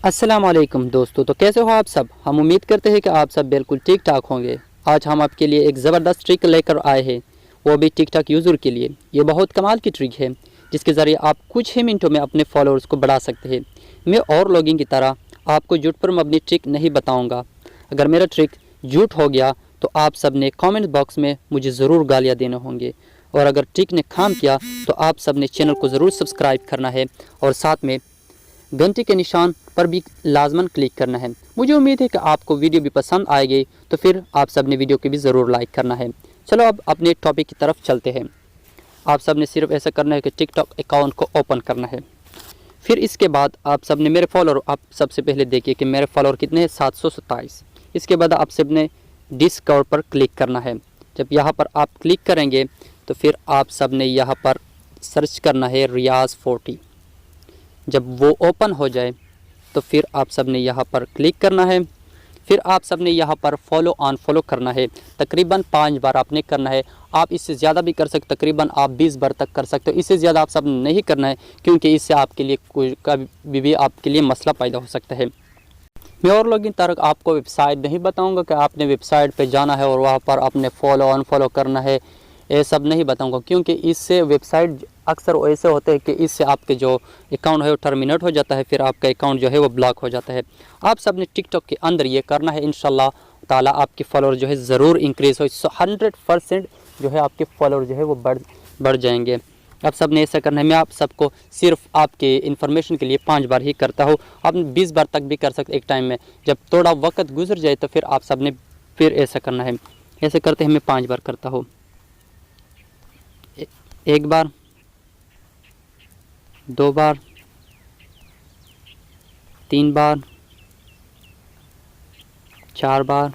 अस्सलाम वालेकुम दोस्तों, तो कैसे हो आप सब। हम उम्मीद करते हैं कि आप सब बिल्कुल ठीक ठाक होंगे। आज हम आपके लिए एक ज़बरदस्त ट्रिक लेकर आए हैं, वो भी टिकटॉक यूज़र के लिए। ये बहुत कमाल की ट्रिक है जिसके ज़रिए आप कुछ ही मिनटों में अपने फॉलोअर्स को बढ़ा सकते हैं। मैं और लोगों की तरह आपको झूठ पर मबनी ट्रिक नहीं बताऊँगा। अगर मेरा ट्रिक झूठ हो गया तो आप सब ने कॉमेंट बॉक्स में मुझे ज़रूर गालियाँ देने होंगे, और अगर ट्रिक ने काम किया तो आप सब ने चैनल को ज़रूर सब्सक्राइब करना है और साथ में घंटी के निशान पर भी लाजमन क्लिक करना है। मुझे उम्मीद है कि आपको वीडियो भी पसंद आएगी, तो फिर आप सब ने वीडियो को भी ज़रूर लाइक करना है। चलो अब अपने टॉपिक की तरफ चलते हैं। आप सब ने सिर्फ ऐसा करना है कि टिकटॉक अकाउंट को ओपन करना है। फिर इसके बाद आप सब ने मेरे फॉलोअर, आप सबसे पहले देखिए कि मेरे फॉलोअर कितने हैं, 727। इसके बाद आप सब ने डिस्कवर पर क्लिक करना है। जब यहाँ पर आप क्लिक करेंगे तो फिर आप सब ने यहाँ पर सर्च करना है रियाज़ 40। जब वो ओपन हो जाए तो फिर आप सब ने यहाँ पर क्लिक करना है। फिर आप सब ने यहाँ पर फॉलो अनफॉलो करना है। तकरीबन 5 बार आपने करना है। आप इससे ज़्यादा भी कर सकते, तकरीबन आप 20 बार तक कर सकते हो। इससे ज़्यादा आप सब नहीं करना है, क्योंकि इससे आपके लिए कोई कभी भी आपके लिए मसला पैदा हो सकता है। मैं और लोगों की तरह आपको वेबसाइट नहीं बताऊंगा कि आपने वेबसाइट पे जाना है और वहाँ पर आपने फॉलो अनफॉलो करना है, ये सब नहीं बताऊंगा, क्योंकि इससे वेबसाइट अक्सर ऐसे होते हैं कि इससे आपके जो अकाउंट है वो टर्मिनेट हो जाता है, फिर आपका अकाउंट जो है वो ब्लॉक हो जाता है। आप सब ने टिकटॉक के अंदर ये करना है। इंशाल्लाह ताला आपके फॉलोअर जो है ज़रूर इंक्रीज़ हो, 100% जो है आपके फॉलोअर जो है वो बढ़ जाएंगे। आप सब ने ऐसा करना है। मैं आप सबको सिर्फ आपके इन्फॉर्मेशन के लिए 5 बार ही करता हूँ। आप 20 बार तक भी कर सकते एक टाइम में। जब थोड़ा वक्त गुजर जाए तो फिर आप सब ने फिर ऐसा करना है। ऐसे करते हैं, मैं 5 बार करता हूँ। 1 बार, 2 बार, 3 बार, 4 बार,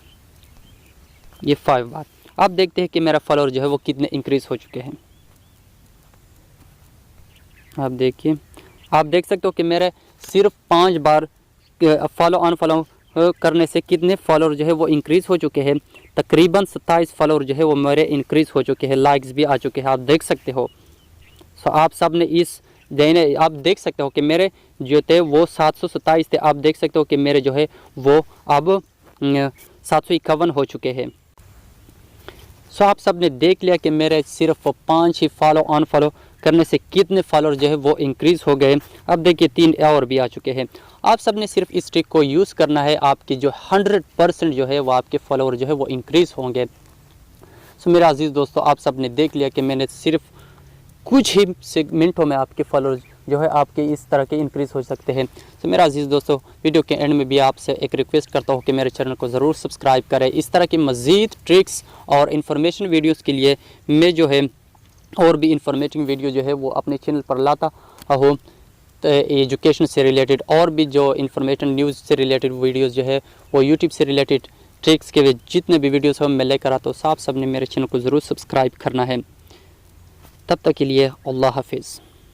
ये 5 बार। आप देखते हैं कि मेरा फॉलोअर जो है वो कितने इंक्रीज़ हो चुके हैं। आप देखिए, आप देख सकते हो कि मेरे सिर्फ 5 बार फॉलो अनफॉलो करने से कितने फॉलोअर जो है वो इंक्रीज़ हो चुके हैं। तकरीबन 27 फॉलोअर जो है वो मेरे इंक्रीज़ हो चुके हैं। लाइक्स भी आ चुके हैं, आप देख सकते हो। सो आप सब ने इस देने, आप देख सकते हो कि मेरे जो थे वो 727 थे। आप देख सकते हो कि मेरे जो है वो अब 751 हो चुके हैं। सो आप सब ने देख लिया कि मेरे सिर्फ 5 ही फॉलो अनफॉलो करने से कितने फॉलोअर जो है वो इंक्रीज़ हो गए। अब देखिए 3 और भी आ चुके हैं। आप सब ने सिर्फ इस ट्रिक को यूज़ करना है, आपकी जो 100% जो है वो आपके फॉलोअर जो है वो इंक्रीज़ होंगे। सो मेरे अजीज़ दोस्तों, आप सब ने देख लिया कि मैंने सिर्फ कुछ ही मिनटों में आपके फॉलोअर्स जो है आपके इस तरह के इंक्रीज़ हो सकते हैं। तो मेरा अजीज़ दोस्तों, वीडियो के एंड में भी आपसे एक रिक्वेस्ट करता हूँ कि मेरे चैनल को ज़रूर सब्सक्राइब करें। इस तरह की मज़ीद ट्रिक्स और इन्फॉर्मेशन वीडियोस के लिए मैं जो है और भी इंफॉर्मेटिव वीडियो जो है वो अपने चैनल पर लाता हूँ। तो एजुकेशन से रिलेटेड और भी जो इन्फॉर्मेशन न्यूज़ से रिलेटेड वीडियोज़ जो है वो यूट्यूब से रिलेटेड ट्रिक्स के जितने भी वीडियोज़ हैं मैं लेकर आता हूँ। आप सब ने मेरे चैनल को ज़रूर सब्सक्राइब करना है। तब तक के लिए अल्लाह हाफिज़।